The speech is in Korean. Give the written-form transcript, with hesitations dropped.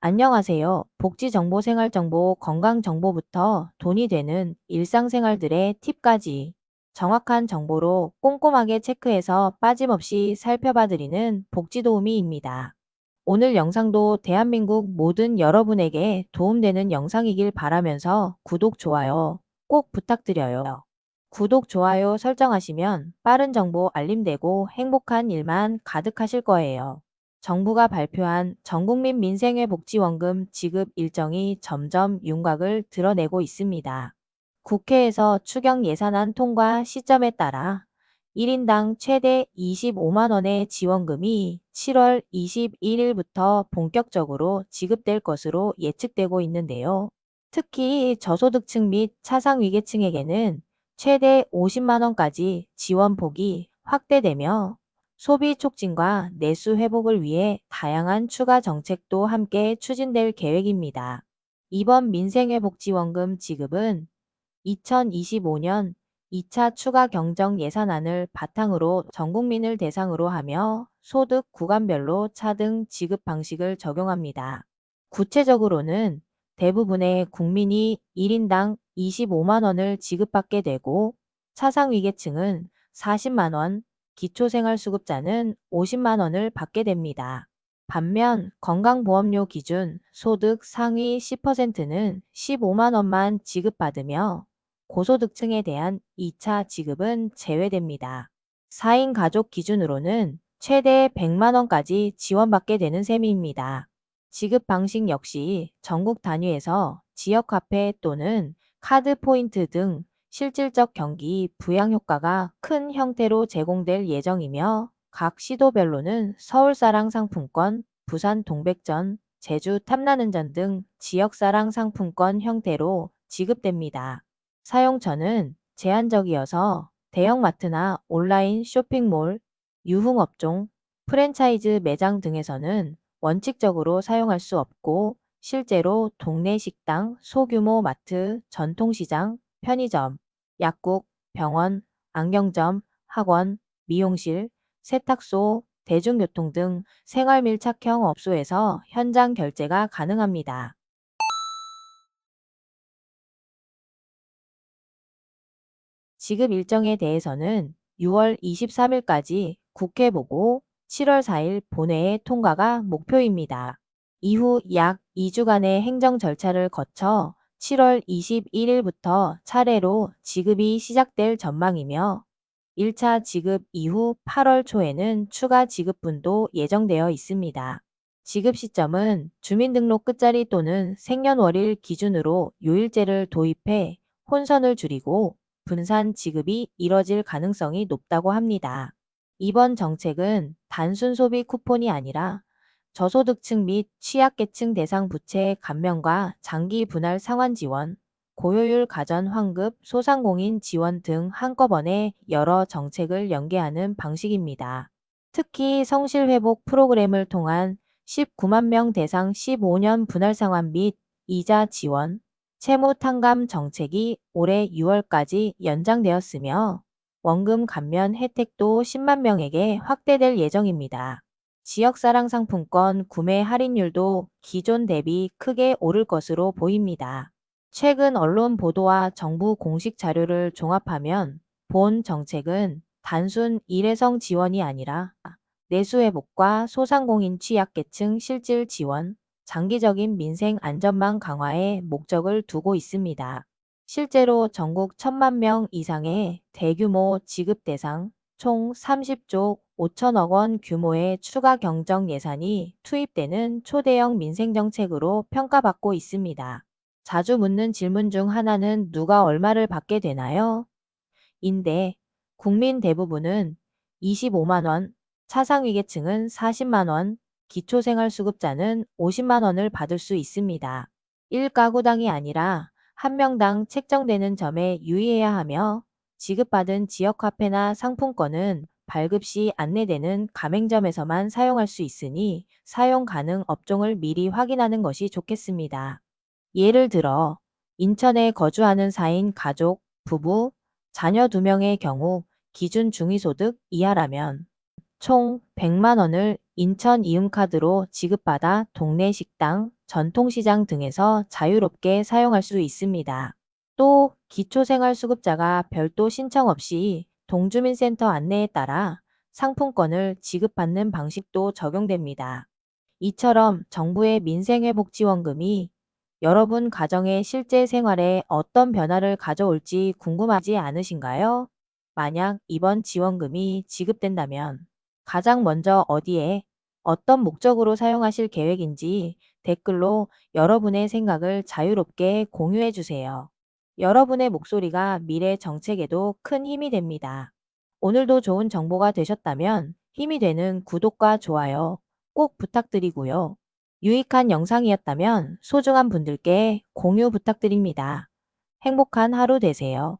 안녕하세요. 복지정보, 생활정보, 건강정보부터 돈이 되는 일상생활들의 팁까지 정확한 정보로 꼼꼼하게 체크해서 빠짐없이 살펴봐드리는 복지도우미입니다. 오늘 영상도 대한민국 모든 여러분에게 도움되는 영상이길 바라면서 구독, 좋아요 꼭 부탁드려요. 구독, 좋아요 설정하시면 빠른 정보 알림되고 행복한 일만 가득하실 거예요. 정부가 발표한 전국민 민생회 복지원금 지급 일정이 점점 윤곽을 드러내고 있습니다. 국회에서 추경 예산안 통과 시점에 따라 1인당 최대 25만 원의 지원금이 7월 21일부터 본격적으로 지급될 것으로 예측되고 있는데요. 특히 저소득층 및 차상위계층에게는 최대 50만 원까지 지원폭이 확대되며 소비 촉진과 내수 회복을 위해 다양한 추가 정책도 함께 추진될 계획입니다. 이번 민생회복지원금 지급은 2025년 2차 추가 경정 예산안을 바탕으로 전 국민을 대상으로 하며 소득 구간별로 차등 지급 방식을 적용합니다. 구체적으로는 대부분의 국민이 1인당 25만 원을 지급받게 되고 차상위계층은 40만 원, 기초생활수급자는 50만 원을 받게 됩니다. 반면 건강보험료 기준 소득 상위 10%는 15만 원만 지급받으며 고소득층에 대한 2차 지급은 제외됩니다. 4인 가족 기준으로는 최대 100만 원까지 지원받게 되는 셈입니다. 지급 방식 역시 전국 단위에서 지역화폐 또는 카드 포인트 등 실질적 경기 부양 효과가 큰 형태로 제공될 예정이며 각 시도별로는 서울사랑 상품권, 부산 동백전, 제주 탐나는전 등 지역사랑 상품권 형태로 지급됩니다. 사용처는 제한적이어서 대형마트나 온라인 쇼핑몰, 유흥업종, 프랜차이즈 매장 등에서는 원칙적으로 사용할 수 없고 실제로 동네 식당, 소규모 마트, 전통시장, 편의점, 약국, 병원, 안경점, 학원, 미용실, 세탁소, 대중교통 등 생활 밀착형 업소에서 현장 결제가 가능합니다. 지급 일정에 대해서는 6월 23일까지 국회 보고 7월 4일 본회의 통과가 목표입니다. 이후 약 2주간의 행정 절차를 거쳐 7월 21일부터 차례로 지급이 시작될 전망이며 1차 지급 이후 8월 초에는 추가 지급분도 예정되어 있습니다. 지급 시점은 주민등록 끝자리 또는 생년월일 기준으로 요일제를 도입해 혼선을 줄이고 분산 지급이 이뤄질 가능성이 높다고 합니다. 이번 정책은 단순 소비 쿠폰이 아니라 저소득층 및 취약계층 대상 부채 감면과 장기 분할 상환 지원, 고효율 가전 환급, 소상공인 지원 등 한꺼번에 여러 정책을 연계하는 방식입니다. 특히 성실회복 프로그램을 통한 19만 명 대상 15년 분할 상환 및 이자 지원, 채무 탕감 정책이 올해 6월까지 연장되었으며 원금 감면 혜택도 10만 명에게 확대될 예정입니다. 지역사랑 상품권 구매 할인율도 기존 대비 크게 오를 것으로 보입니다. 최근 언론 보도와 정부 공식 자료를 종합하면 본 정책은 단순 일회성 지원이 아니라 내수 회복과 소상공인 취약계층 실질 지원, 장기적인 민생 안전망 강화에 목적을 두고 있습니다. 실제로 전국 1천만 명 이상의 대규모 지급 대상 총 30조 5천억 원 규모의 추가 경정 예산이 투입되는 초대형 민생정책으로 평가받고 있습니다. 자주 묻는 질문 중 하나는 누가 얼마를 받게 되나요? 인데 국민 대부분은 25만 원, 차상위계층은 40만 원, 기초생활수급자는 50만 원을 받을 수 있습니다. 1가구당이 아니라 한 명당 책정되는 점에 유의해야 하며 지급받은 지역화폐나 상품권은 발급 시 안내되는 가맹점에서만 사용할 수 있으니 사용 가능 업종을 미리 확인하는 것이 좋겠습니다. 예를 들어 인천에 거주하는 4인 가족, 부부, 자녀 2명의 경우 기준 중위소득 이하라면 총 100만 원을 인천 이음카드로 지급받아 동네 식당, 전통시장 등에서 자유롭게 사용할 수 있습니다. 또 기초생활수급자가 별도 신청 없이 동주민센터 안내에 따라 상품권을 지급받는 방식도 적용됩니다. 이처럼 정부의 민생회복지원금이 여러분 가정의 실제 생활에 어떤 변화를 가져올지 궁금하지 않으신가요? 만약 이번 지원금이 지급된다면 가장 먼저 어디에 어떤 목적으로 사용하실 계획인지 댓글로 여러분의 생각을 자유롭게 공유해 주세요. 여러분의 목소리가 미래 정책에도 큰 힘이 됩니다. 오늘도 좋은 정보가 되셨다면 힘이 되는 구독과 좋아요 꼭 부탁드리고요. 유익한 영상이었다면 소중한 분들께 공유 부탁드립니다. 행복한 하루 되세요.